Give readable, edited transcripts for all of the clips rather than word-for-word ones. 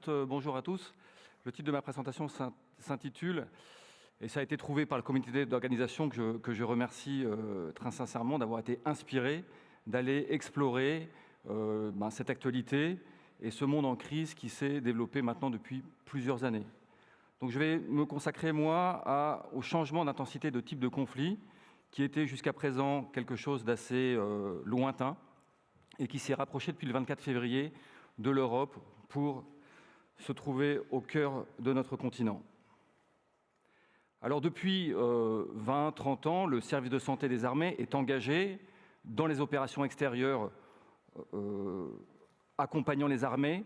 Bonjour à tous. Le titre de ma présentation s'intitule, et ça a été trouvé par le comité d'organisation que je remercie très sincèrement d'avoir été inspiré d'aller explorer cette actualité et ce monde en crise qui s'est développé maintenant depuis plusieurs années. Donc je vais me consacrer, moi, au changement d'intensité de type de conflit qui était jusqu'à présent quelque chose d'assez lointain et qui s'est rapproché depuis le 24 février de l'Europe pour se trouver au cœur de notre continent. Alors depuis 20-30 ans, le service de santé des armées est engagé dans les opérations extérieures accompagnant les armées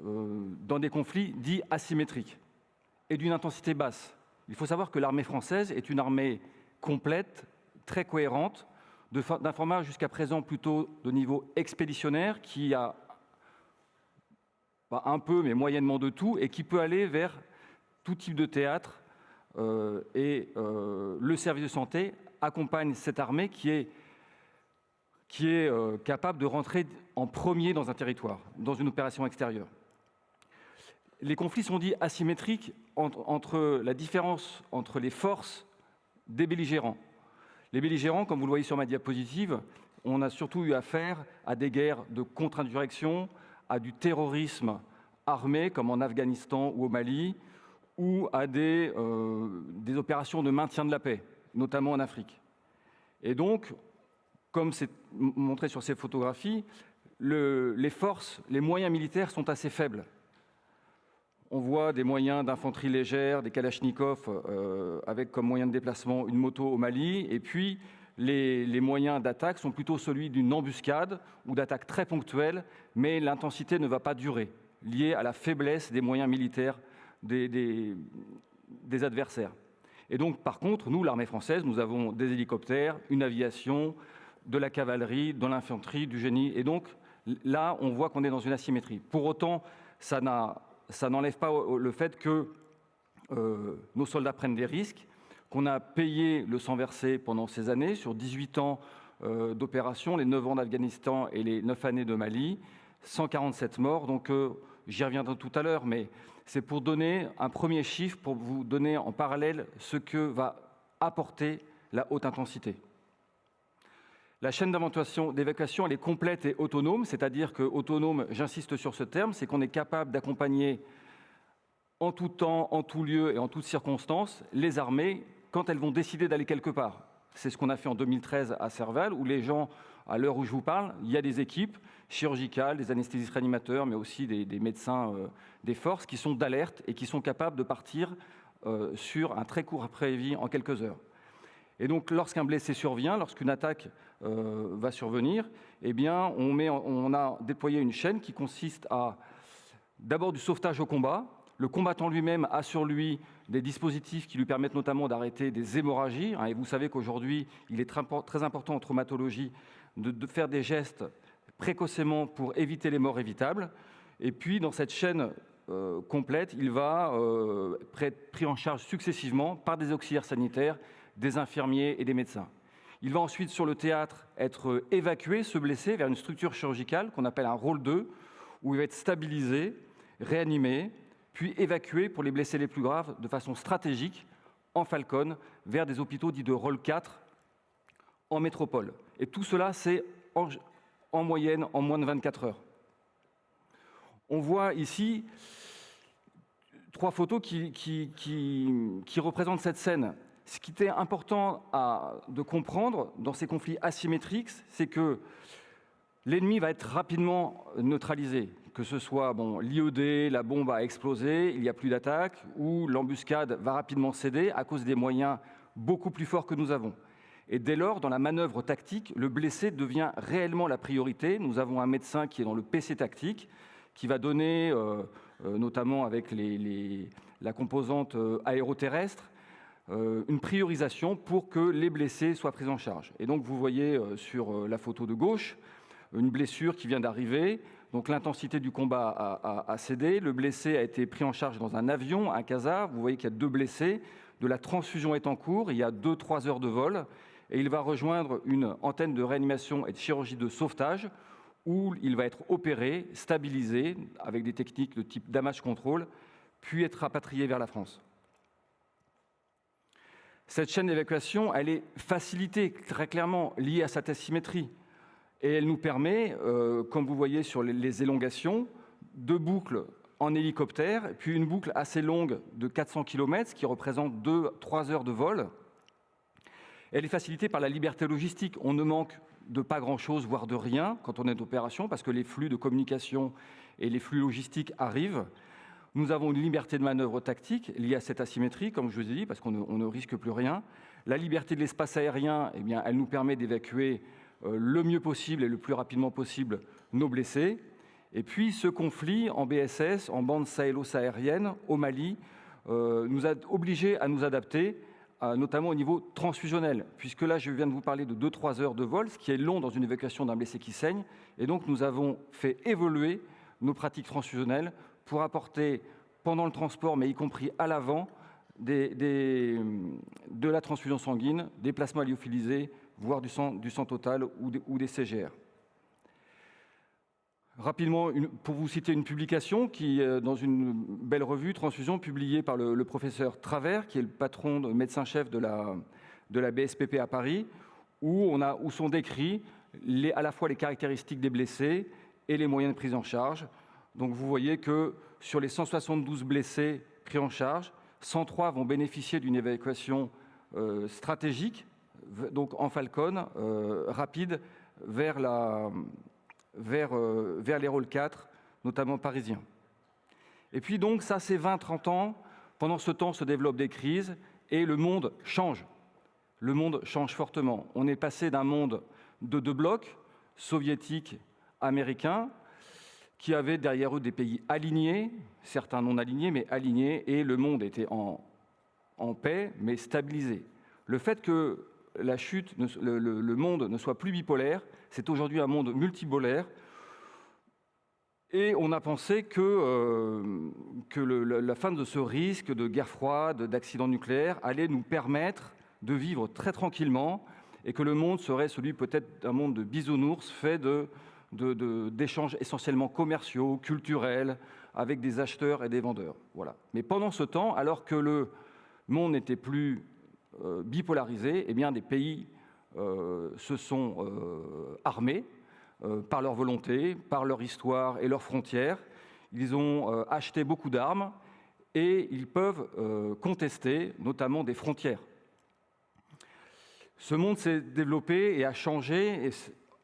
dans des conflits dits asymétriques et d'une intensité basse. Il faut savoir que l'armée française est une armée complète, très cohérente, d'un format jusqu'à présent plutôt de niveau expéditionnaire, qui a un peu, mais moyennement de tout, et qui peut aller vers tout type de théâtre. Le service de santé accompagne cette armée qui est capable de rentrer en premier dans un territoire, dans une opération extérieure. Les conflits sont dits asymétriques entre la différence entre les forces des belligérants. Les belligérants, comme vous le voyez sur ma diapositive, on a surtout eu affaire à des guerres de contre-insurrection, à du terrorisme armé, comme en Afghanistan ou au Mali, ou à des opérations de maintien de la paix, notamment en Afrique. Et donc, comme c'est montré sur ces photographies, les forces, les moyens militaires sont assez faibles. On voit des moyens d'infanterie légère, des kalachnikovs avec comme moyen de déplacement une moto au Mali, et puis les moyens d'attaque sont plutôt celui d'une embuscade ou d'attaque très ponctuelle, mais l'intensité ne va pas durer, liée à la faiblesse des moyens militaires des adversaires. Et donc, par contre, nous, l'armée française, nous avons des hélicoptères, une aviation, de la cavalerie, de l'infanterie, du génie. Et donc, là, on voit qu'on est dans une asymétrie. Pour autant, ça n'enlève pas le fait que nos soldats prennent des risques, qu'on a payé le sang versé pendant ces années, sur 18 ans d'opération, les 9 ans d'Afghanistan et les 9 années de Mali, 147 morts. Donc, j'y reviendrai tout à l'heure, mais c'est pour donner un premier chiffre, pour vous donner en parallèle ce que va apporter la haute intensité. La chaîne d'évacuation, elle est complète et autonome, c'est-à-dire que autonome, j'insiste sur ce terme, c'est qu'on est capable d'accompagner en tout temps, en tout lieu et en toutes circonstances les armées quand elles vont décider d'aller quelque part. C'est ce qu'on a fait en 2013 à Serval, où les gens, à l'heure où je vous parle, il y a des équipes chirurgicales, des anesthésistes réanimateurs, mais aussi des médecins des forces qui sont d'alerte et qui sont capables de partir sur un très court préavis en quelques heures. Et donc, lorsqu'un blessé survient, lorsqu'une attaque va survenir, eh bien, on a déployé une chaîne qui consiste à d'abord du sauvetage au combat. Le combattant lui-même a sur lui des dispositifs qui lui permettent notamment d'arrêter des hémorragies. Et vous savez qu'aujourd'hui, il est très important en traumatologie de faire des gestes précocement pour éviter les morts évitables. Et puis, dans cette chaîne complète, il va être pris en charge successivement par des auxiliaires sanitaires, des infirmiers et des médecins. Il va ensuite, sur le théâtre, être évacué, se blesser, vers une structure chirurgicale qu'on appelle un rôle 2, où il va être stabilisé, réanimé, puis évacué pour les blessés les plus graves de façon stratégique, en Falcon, vers des hôpitaux dits de rôle 4, en métropole. Et tout cela, c'est en moyenne en moins de 24 heures. On voit ici 3 photos qui représentent cette scène. Ce qui était important de comprendre dans ces conflits asymétriques, c'est que l'ennemi va être rapidement neutralisé, que ce soit l'IED, la bombe a explosé, il n'y a plus d'attaque, ou l'embuscade va rapidement céder à cause des moyens beaucoup plus forts que nous avons. Et dès lors, dans la manœuvre tactique, le blessé devient réellement la priorité. Nous avons un médecin qui est dans le PC tactique, qui va donner, notamment avec la composante aéroterrestre, une priorisation pour que les blessés soient pris en charge. Et donc, vous voyez sur la photo de gauche une blessure qui vient d'arriver. Donc, l'intensité du combat a cédé. Le blessé a été pris en charge dans un avion, un CASA. Vous voyez qu'il y a 2 blessés. De la transfusion est en cours. Il y a 2-3 heures de vol. Et il va rejoindre une antenne de réanimation et de chirurgie de sauvetage où il va être opéré, stabilisé, avec des techniques de type damage control, puis être rapatrié vers la France. Cette chaîne d'évacuation, elle est facilitée, très clairement, liée à cette asymétrie. Et elle nous permet, comme vous voyez sur les élongations, deux boucles en hélicoptère, puis une boucle assez longue de 400 km, ce qui représente 2-3 heures de vol. Elle est facilitée par la liberté logistique. On ne manque de pas grand-chose, voire de rien, quand on est d'opération, parce que les flux de communication et les flux logistiques arrivent. Nous avons une liberté de manœuvre tactique liée à cette asymétrie, comme je vous ai dit, parce qu'on ne risque plus rien. La liberté de l'espace aérien, eh bien, elle nous permet d'évacuer le mieux possible et le plus rapidement possible nos blessés. Et puis ce conflit en BSS, en bande sahélo-saharienne, au Mali, nous a obligés à nous adapter, notamment au niveau transfusionnel, puisque là je viens de vous parler de 2-3 heures de vol, ce qui est long dans une évacuation d'un blessé qui saigne, et donc nous avons fait évoluer nos pratiques transfusionnelles pour apporter pendant le transport, mais y compris à l'avant, de la transfusion sanguine, des plasmas lyophilisés, voire du sang total ou des CGR. Rapidement, pour vous citer une publication qui, dans une belle revue Transfusion, publiée par le professeur Travers, qui est le patron, médecin-chef de la BSPP à Paris, où sont décrits à la fois les caractéristiques des blessés et les moyens de prise en charge. Donc vous voyez que sur les 172 blessés pris en charge, 103 vont bénéficier d'une évacuation stratégique, donc en Falcon, rapide, vers les rôles 4, notamment parisiens. Et puis donc, ça c'est 20-30 ans. Pendant ce temps se développent des crises et le monde change. Le monde change fortement. On est passé d'un monde de deux blocs, soviétiques, américains, qui avaient derrière eux des pays alignés, certains non alignés, mais alignés, et le monde était en paix, mais stabilisé. Le fait que la chute, le monde ne soit plus bipolaire, c'est aujourd'hui un monde multipolaire, et on a pensé que la fin de ce risque de guerre froide, d'accident nucléaire, allait nous permettre de vivre très tranquillement, et que le monde serait celui peut-être d'un monde de bisounours fait d'échanges essentiellement commerciaux, culturels, avec des acheteurs et des vendeurs. Voilà. Mais pendant ce temps, alors que le monde n'était plus bipolarisé, eh bien, des pays se sont armés par leur volonté, par leur histoire et leurs frontières. Ils ont acheté beaucoup d'armes et ils peuvent contester notamment des frontières. Ce monde s'est développé et a changé, et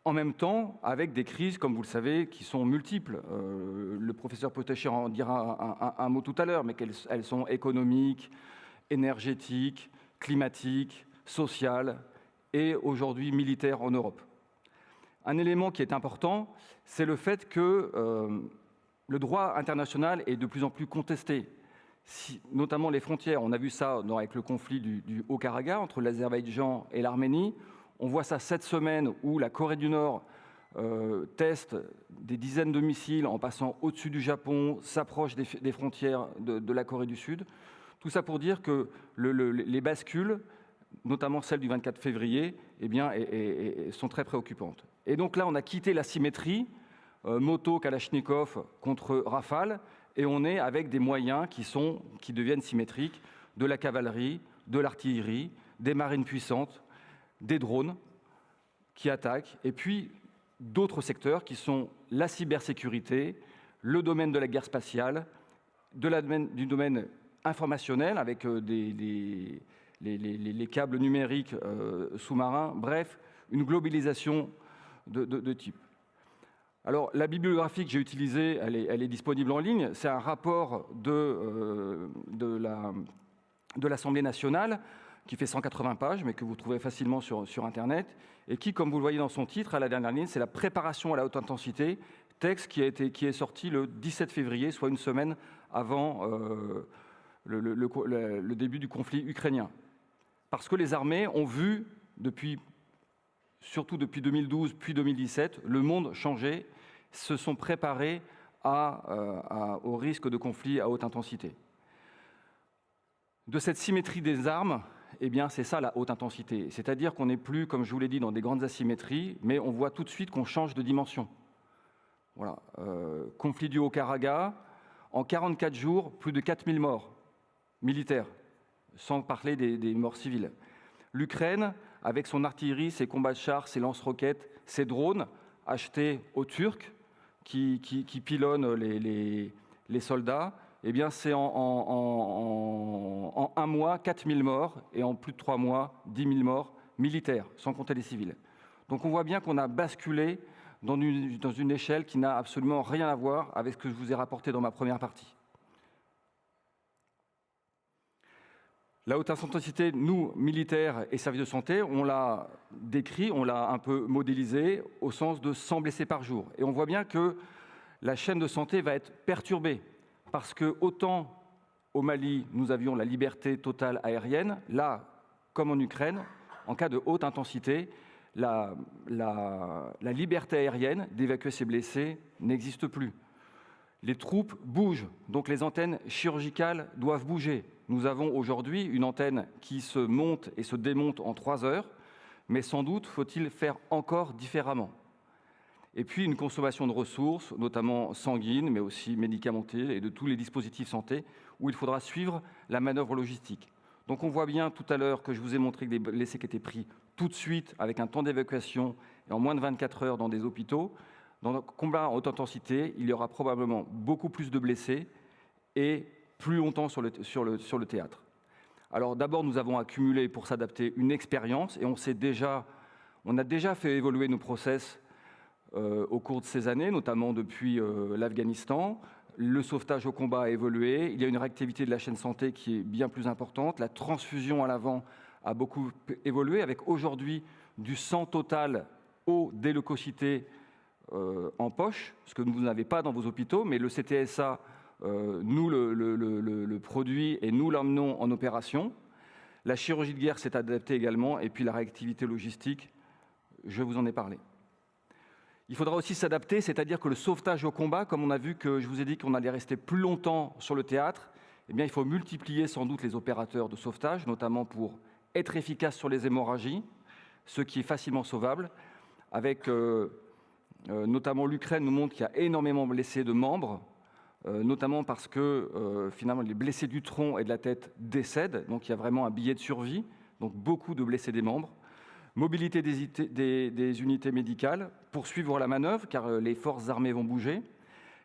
en même temps avec des crises, comme vous le savez, qui sont multiples. Le professeur Potachy en dira un mot tout à l'heure, mais elles sont économiques, énergétiques, climatiques, sociales et aujourd'hui militaires en Europe. Un élément qui est important, c'est le fait que le droit international est de plus en plus contesté, notamment les frontières. On a vu ça avec le conflit du Haut-Karabagh entre l'Azerbaïdjan et l'Arménie. On voit ça cette semaine où la Corée du Nord teste des dizaines de missiles en passant au-dessus du Japon, s'approche des frontières de la Corée du Sud. Tout ça pour dire que les bascules, notamment celle du 24 février, eh bien, sont très préoccupantes. Et donc là, on a quitté la symétrie, moto, Kalachnikov contre Rafale, et on est avec des moyens qui deviennent symétriques, de la cavalerie, de l'artillerie, des marines puissantes, des drones qui attaquent, et puis d'autres secteurs qui sont la cybersécurité, le domaine de la guerre spatiale, du domaine informationnel avec les câbles numériques sous-marins, bref, une globalisation de type. Alors, la bibliographie que j'ai utilisée, elle est disponible en ligne. C'est un rapport de l'Assemblée nationale qui fait 180 pages, mais que vous trouvez facilement sur Internet, et qui, comme vous le voyez dans son titre, à la dernière ligne, c'est la préparation à la haute intensité, texte qui est sorti le 17 février, soit une semaine avant le début du conflit ukrainien. Parce que les armées ont vu, surtout depuis 2012 puis 2017, le monde changer, se sont préparés au risque de conflit à haute intensité. De cette symétrie des armes, eh bien, c'est ça la haute intensité. C'est-à-dire qu'on n'est plus, comme je vous l'ai dit, dans des grandes asymétries, mais on voit tout de suite qu'on change de dimension. Voilà. Conflit du Haut-Karabagh, en 44 jours, plus de 4000 morts militaires, sans parler des morts civiles. L'Ukraine, avec son artillerie, ses combats de chars, ses lance-roquettes, ses drones, achetés aux Turcs, qui pilonnent les soldats, eh bien c'est en un mois, 4000 morts, et en plus de 3 mois, 10 000 morts militaires, sans compter les civils. Donc on voit bien qu'on a basculé dans une échelle qui n'a absolument rien à voir avec ce que je vous ai rapporté dans ma première partie. La haute intensité, nous, militaires et services de santé, on l'a décrit, on l'a un peu modélisé au sens de 100 blessés par jour. Et on voit bien que la chaîne de santé va être perturbée parce que autant au Mali, nous avions la liberté totale aérienne, là, comme en Ukraine, en cas de haute intensité, la liberté aérienne d'évacuer ces blessés n'existe plus. Les troupes bougent, donc les antennes chirurgicales doivent bouger. Nous avons aujourd'hui une antenne qui se monte et se démonte en 3 heures, mais sans doute faut-il faire encore différemment. Et puis une consommation de ressources, notamment sanguines, mais aussi médicamenteuses et de tous les dispositifs santé, où il faudra suivre la manœuvre logistique. Donc on voit bien tout à l'heure que je vous ai montré que des blessés qui étaient pris tout de suite avec un temps d'évacuation et en moins de 24 heures dans des hôpitaux. Dans le combat en haute intensité, il y aura probablement beaucoup plus de blessés et plus longtemps sur le théâtre. Alors d'abord, nous avons accumulé pour s'adapter une expérience et on a déjà fait évoluer nos process au cours de ces années, notamment depuis l'Afghanistan. Le sauvetage au combat a évolué, il y a une réactivité de la chaîne santé qui est bien plus importante, la transfusion à l'avant a beaucoup évolué, avec aujourd'hui du sang total haut déleucocyté en poche, ce que vous n'avez pas dans vos hôpitaux, mais le CTSA nous le produit et nous l'emmenons en opération. La chirurgie de guerre s'est adaptée également, et puis la réactivité logistique, je vous en ai parlé. Il faudra aussi s'adapter, c'est-à-dire que le sauvetage au combat, comme on a vu que je vous ai dit qu'on allait rester plus longtemps sur le théâtre, eh bien, il faut multiplier sans doute les opérateurs de sauvetage, notamment pour être efficace sur les hémorragies, ce qui est facilement sauvable, avec notamment l'Ukraine nous montre qu'il y a énormément de blessés de membres, notamment parce que finalement les blessés du tronc et de la tête décèdent, donc il y a vraiment un billet de survie, donc beaucoup de blessés des membres. Mobilité des unités médicales pour suivre la manœuvre, car les forces armées vont bouger.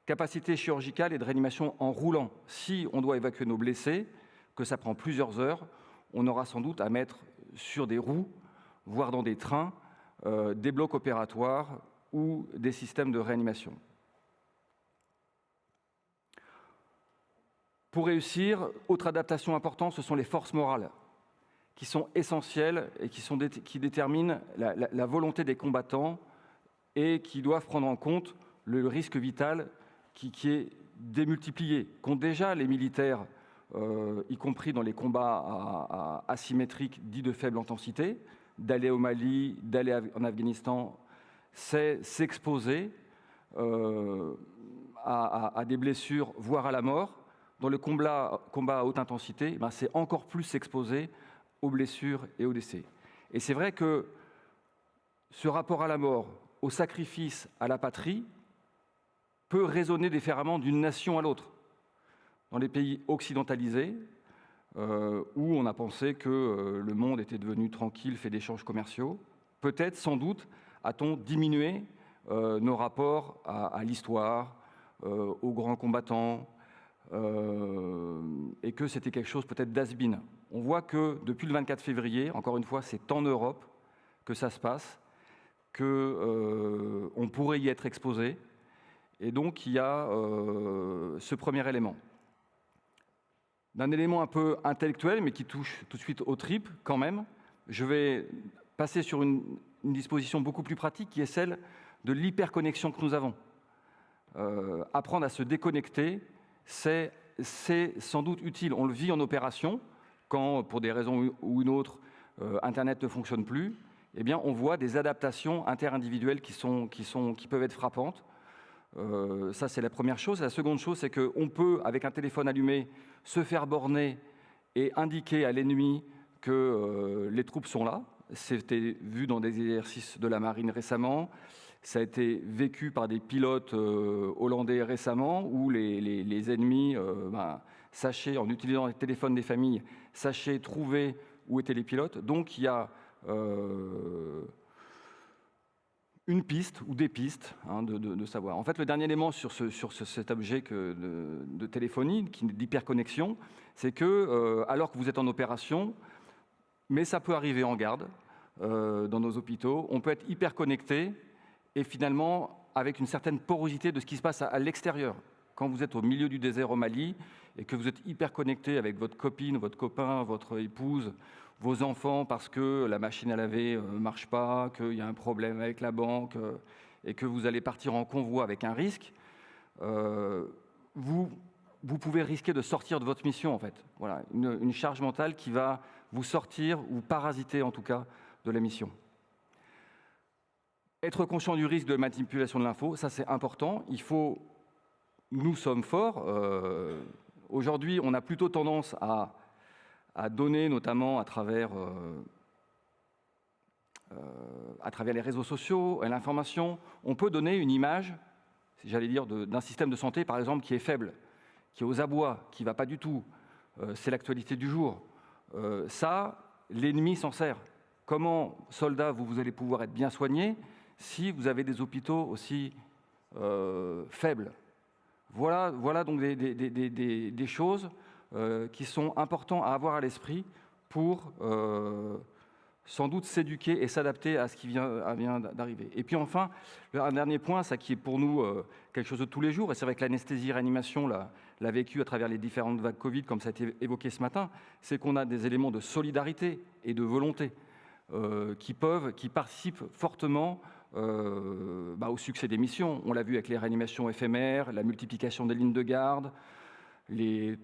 Capacité chirurgicale et de réanimation en roulant. Si on doit évacuer nos blessés, que ça prend plusieurs heures, on aura sans doute à mettre sur des roues, voire dans des trains, des blocs opératoires ou des systèmes de réanimation. Pour réussir, autre adaptation importante, ce sont les forces morales, qui sont essentielles et qui déterminent la volonté des combattants et qui doivent prendre en compte le risque vital qui est démultiplié, qu'ont déjà les militaires, y compris dans les combats asymétriques dits de faible intensité. D'aller au Mali, d'aller en Afghanistan, c'est s'exposer à des blessures, voire à la mort. Dans le combat à haute intensité, c'est encore plus s'exposer aux blessures et aux décès. Et c'est vrai que ce rapport à la mort, au sacrifice, à la patrie, peut résonner différemment d'une nation à l'autre. Dans les pays occidentalisés, où on a pensé que le monde était devenu tranquille, fait d'échanges commerciaux, peut-être, sans doute, a-t-on diminué nos rapports à l'histoire, aux grands combattants, et que c'était quelque chose peut-être d'has-been. On voit que depuis le 24 février, encore une fois, c'est en Europe que ça se passe, qu'on pourrait y être exposé, et donc il y a ce premier élément. D'un élément un peu intellectuel, mais qui touche tout de suite aux tripes quand même, je vais passer sur une disposition beaucoup plus pratique, qui est celle de l'hyperconnexion que nous avons. Apprendre à se déconnecter, c'est sans doute utile. On le vit en opération, quand, pour des raisons ou une autre, Internet ne fonctionne plus, eh bien, on voit des adaptations interindividuelles qui peuvent être frappantes. Ça, c'est la première chose. La seconde chose, c'est qu'on peut, avec un téléphone allumé, se faire borner et indiquer à l'ennemi que les troupes sont là. C'était vu dans des exercices de la marine récemment. Ça a été vécu par des pilotes hollandais récemment, où les ennemis sachaient, en utilisant les téléphones des familles, sachaient trouver où étaient les pilotes. Donc il y a une piste ou des pistes de savoir. En fait, le dernier élément sur cet objet de téléphonie, d'hyperconnexion, c'est que, alors que vous êtes en opération, mais ça peut arriver en garde dans nos hôpitaux, on peut être hyper connecté et finalement avec une certaine porosité de ce qui se passe à l'extérieur. Quand vous êtes au milieu du désert au Mali et que vous êtes hyper connecté avec votre copine, votre copain, votre épouse, vos enfants parce que la machine à laver ne marche pas, qu'il y a un problème avec la banque et que vous allez partir en convoi avec un risque, vous pouvez risquer de sortir de votre mission, en fait. Voilà, une charge mentale qui va vous sortir ou parasiter, en tout cas, de la mission. Être conscient du risque de manipulation de l'info, ça c'est important. Nous sommes forts. Aujourd'hui, on a plutôt tendance à donner, notamment à travers les réseaux sociaux, à l'information. On peut donner une image, j'allais dire, d'un système de santé, par exemple, qui est faible, qui est aux abois, qui ne va pas du tout. C'est l'actualité du jour. Ça, l'ennemi s'en sert. Comment, soldats, vous allez pouvoir être bien soignés si vous avez des hôpitaux aussi faibles? Voilà donc des choses qui sont importantes à avoir à l'esprit pour sans doute s'éduquer et s'adapter à ce qui vient d'arriver. Et puis enfin, un dernier point, ça qui est pour nous quelque chose de tous les jours, et c'est vrai que l'anesthésie-réanimation l'a vécu à travers les différentes vagues Covid, comme ça a été évoqué ce matin, c'est qu'on a des éléments de solidarité et de volonté qui participent fortement au succès des missions. On l'a vu avec les réanimations éphémères, la multiplication des lignes de garde,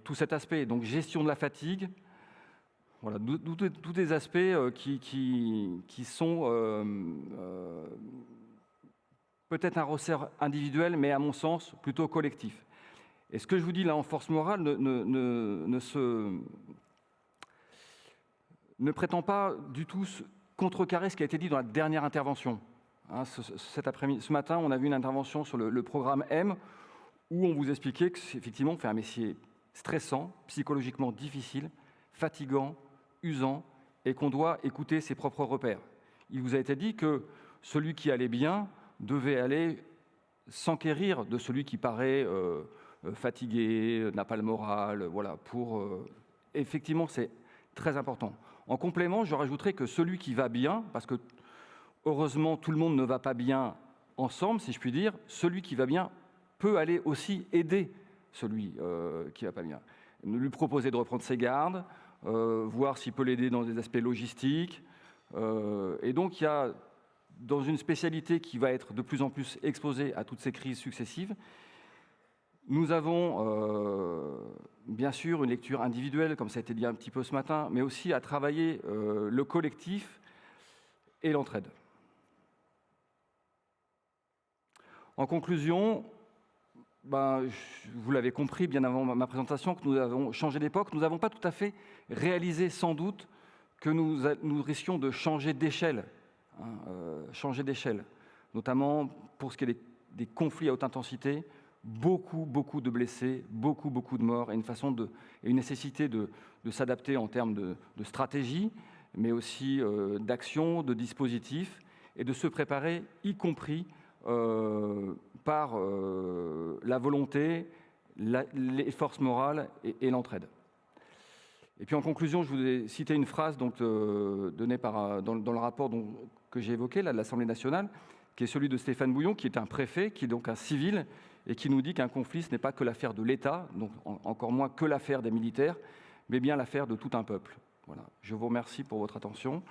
tout cet aspect, donc gestion de la fatigue, voilà, tous des aspects qui sont peut-être un ressort individuel, mais à mon sens plutôt collectif. Et ce que je vous dis là en force morale ne prétend pas du tout contrecarrer ce qui a été dit dans la dernière intervention. Ce matin, on a vu une intervention sur le programme M, où on vous expliquait qu'effectivement, on fait un métier stressant, psychologiquement difficile, fatigant, usant, et qu'on doit écouter ses propres repères. Il vous a été dit que celui qui allait bien devait aller s'enquérir de celui qui paraît fatigué, n'a pas le moral, voilà. Effectivement, c'est très important. En complément, je rajouterais que celui qui va bien, parce que heureusement, tout le monde ne va pas bien ensemble, si je puis dire, celui qui va bien peut aller aussi aider celui qui ne va pas bien. Lui proposer de reprendre ses gardes, voir s'il peut l'aider dans des aspects logistiques. Et donc, il y a, dans une spécialité qui va être de plus en plus exposée à toutes ces crises successives, nous avons bien sûr une lecture individuelle, comme ça a été dit un petit peu ce matin, mais aussi à travailler le collectif et l'entraide. En conclusion, vous l'avez compris bien avant ma présentation, que nous avons changé d'époque. Nous n'avons pas tout à fait réalisé sans doute que nous risquions de changer d'échelle, notamment pour ce qui est des conflits à haute intensité, beaucoup de blessés, beaucoup de morts, et une nécessité de s'adapter en termes de stratégie, mais aussi d'action, de dispositifs, et de se préparer, y compris par la volonté, les forces morales et l'entraide. Et puis en conclusion, je voulais citer une phrase donnée dans le rapport que j'ai évoqué là, de l'Assemblée nationale, qui est celui de Stéphane Bouillon, qui est un préfet, qui est donc un civil, et qui nous dit qu'un conflit, ce n'est pas que l'affaire de l'État, donc encore moins que l'affaire des militaires, mais bien l'affaire de tout un peuple. Voilà. Je vous remercie pour votre attention.